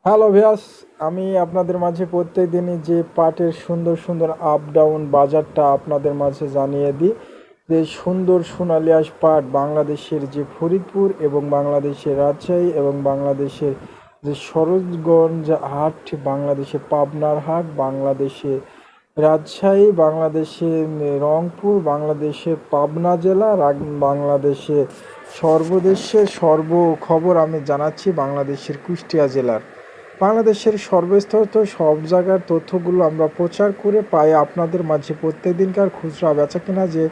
Hello ভিয়াস, আমি আপনাদের মাঝে প্রত্যেক দিনই যে পাটের সুন্দর সুন্দর আপ ডাউন বাজারটা আপনাদের মাঝে জানিয়ে দিই। যে সুন্দর সোনালী আঁশ পাট বাংলাদেশের যে ফরিদপুর এবং বাংলাদেশের রাজশাহী এবং বাংলাদেশের যে সরোজগঞ্জ হাট, বাংলাদেশের পাবনার হাট, বাংলাদেশে রাজশাহী, বাংলাদেশে রংপুর, বাংলাদেশের পাবনা জেলা, বাংলাদেশে সর্বদেশে খবর আমি জানাচ্ছি বাংলাদেশের কুষ্টিয়া জেলার। বাংলাদেশের সর্বস্তর সব জায়গার তথ্যগুলো আমরা প্রচার করে পাই আপনাদের মাঝে। প্রত্যেক দিনকার খুচরা বেচাকেনা যে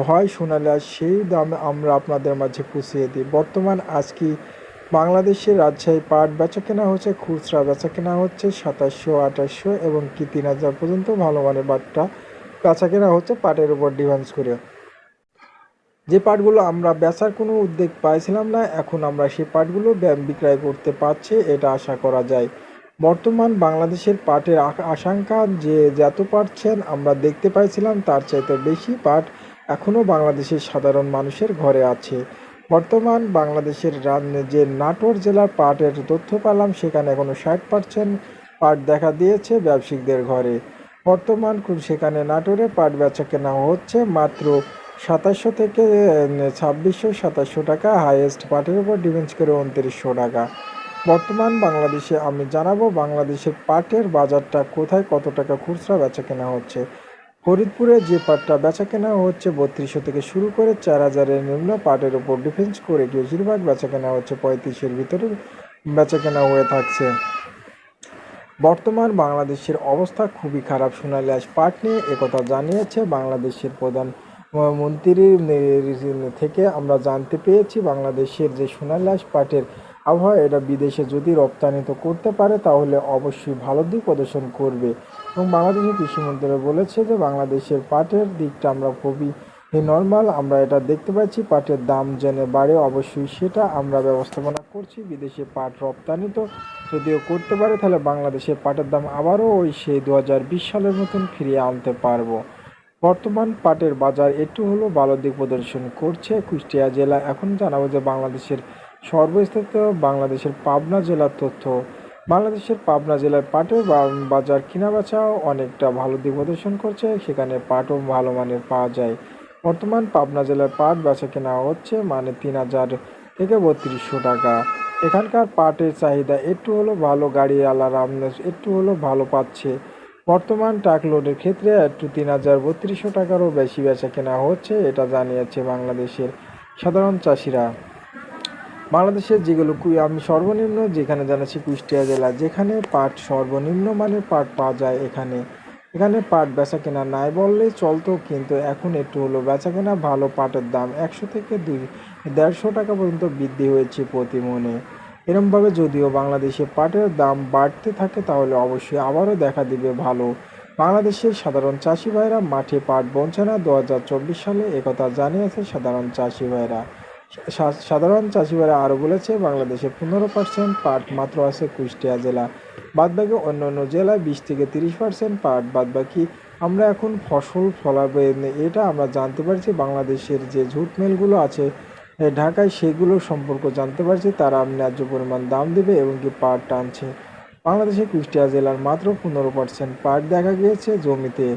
হয় সোনালী আঁশ, সেই দামে আমরা আপনাদের মাঝে পুষিয়ে দিই। বর্তমান আজকে বাংলাদেশের রাজশাহী পাট বেচাকেনা হচ্ছে, খুচরা বেচাকেনা হচ্ছে 2700, 2800 এবং কি 3000 পর্যন্ত ভালো মানের পাটটা বেচাকেনা হচ্ছে পাটের উপর ডিফেন্স করে। যে পাটগুলো আমরা বেচার কোনো উদ্যোগ পাইছিলাম না, এখন আমরা সেই পাটগুলো বিক্রয় করতে পারছি, এটা আশা করা যায়। বর্তমান বাংলাদেশের পাটের আশঙ্কা যে যত পারছেন আমরা দেখতে পাইছিলাম তার চাইতে বেশি পাট এখনও বাংলাদেশের সাধারণ মানুষের ঘরে আছে। বর্তমান বাংলাদেশের যে নাটোর জেলার পাটের তথ্য পেলাম, সেখানে এখনও 60% পাট দেখা দিয়েছে ব্যবসায়িকদের ঘরে। বর্তমান সেখানে নাটোরে পাট বেচা কেনা হচ্ছে মাত্র 2700 থেকে 2600, 2700 টাকা, হাইয়েস্ট পাটের উপর ডিপেন্ড করে 2900 টাকা। বর্তমান বাংলাদেশে আমি জানাবো বাংলাদেশের পাটের বাজারটা কোথায়, কত টাকা খুচরা বেচা কেনা হচ্ছে। ফরিদপুরে যে পাটটা বেচা কেনা হচ্ছে 3200 থেকে শুরু করে 4000-এর নিম্ন পাটের উপর ডিফেন্স করে বেশিরভাগ বেচা কেনা হচ্ছে 3500-এর ভিতরে বেচা কেনা হয়ে থাকছে। বর্তমান বাংলাদেশের অবস্থা খুবই খারাপ সোনালী আঁশ পাট নিয়ে একথা জানিয়েছে বাংলাদেশের প্রধানমন্ত্রীর থেকে আমরা জানতে পেরেছি। বাংলাদেশের যে সোনালী আঁশ পাটের আবহাওয়া, এটা বিদেশে যদি রপ্তানিত করতে পারে তাহলে অবশ্যই ভালো দিক প্রদর্শন করবে। এবং বাংলাদেশের কৃষিমন্ত্রী বলেছে যে বাংলাদেশের পাটের দিকটা আমরা খুবই নর্মাল, আমরা এটা দেখতে পাচ্ছি পাটের দাম যেন বাড়ে, অবশ্যই সেটা আমরা ব্যবস্থাপনা করছি। বিদেশে পাট রপ্তানিত যদিও করতে পারে তাহলে বাংলাদেশের পাটের দাম আবারও সেই 2020 সালের মতন ফিরিয়ে আনতে পারবো। বর্তমান পাটের বাজার একটু হলেও ভালো দিক প্রদর্শন করছে কুষ্টিয়া জেলা। এখন জানাবো যে বাংলাদেশের সর্বস্থিত বাংলাদেশের পাবনা জেলার তথ্য। বাংলাদেশের পাবনা জেলার পাটের বাজার কিনা বেচাও অনেকটা ভালো দিক প্রদর্শন করছে, সেখানে পাটও ভালো মানের পাওয়া যায়। বর্তমান পাবনা জেলার পাট বেচা কেনা হচ্ছে 3000 থেকে 3200 টাকা। এখানকার পাটের চাহিদা একটু হলো ভালো, গাড়িওয়ালারা একটু হলো ভালো পাচ্ছে। বর্তমান ট্রাক লোডের ক্ষেত্রে একটু 3200 টাকারও বেশি বেচা কেনা হচ্ছে, এটা জানিয়েছে বাংলাদেশের সাধারণ চাষিরা। বাংলাদেশের যেগুলো আমি সর্বনিম্ন যেখানে জানাচ্ছি কুষ্টিয়া জেলা, যেখানে পাট সর্বনিম্ন মানের পাট পাওয়া যায়। এখানে পাট বেচা কেনা নাই বললেই চলতো, কিন্তু এখন একটু হলো বেচা কেনা ভালো। পাটের দাম 100 থেকে 150 টাকা পর্যন্ত বৃদ্ধি হয়েছে প্রতি মনে। এরমভাবে যদিও বাংলাদেশে পাটের দাম বাড়তে থাকে তাহলে অবশ্যই আবারও দেখা দিবে ভালো। বাংলাদেশের সাধারণ চাষি ভাইরা মাঠে পাট বুনছে না 2024 সালে, একথা জানিয়েছে সাধারণ চাষি ভাইরা আরও বলেছে বাংলাদেশে 15% পাট মাত্র আছে কুষ্টিয়া জেলা, বাদবাকি অন্য অন্য জেলায় 20 থেকে 30% পাট। বাদবাকি আমরা এখন ফসল ফলাবো, এটা আমরা জানতে পারছি। বাংলাদেশের যে ঝুট মিলগুলো আছে ঢাকায়, সেগুলো সম্পর্ক জানতে পারছি, তারা ন্যায্য পরিমাণ দাম দেবে এবং কি পাট টানছে। বাংলাদেশে কুষ্টিয়া জেলার মাত্র 15% পাট দেখা গিয়েছে জমিতে,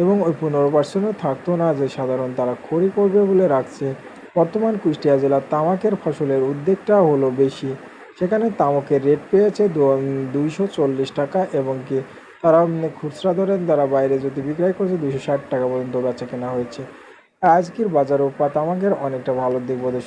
এবং ওই 15%ও থাকতো না যে সাধারণ তারা খড়ি করবে বলে রাখছে। বর্তমান কুষ্টিয়া জেলার তামাকের ফসলের উদ্যোগটা হলো বেশি, সেখানে তামাকের রেট পেয়েছে 240 টাকা, এবং কি তারা খুচরা ধরেন তারা বাইরে যদি বিক্রয় করছে 260 টাকা পর্যন্ত বেচা কেনা হয়েছে। আজকের বাজারও তামাকের অনেকটা ভালো দিক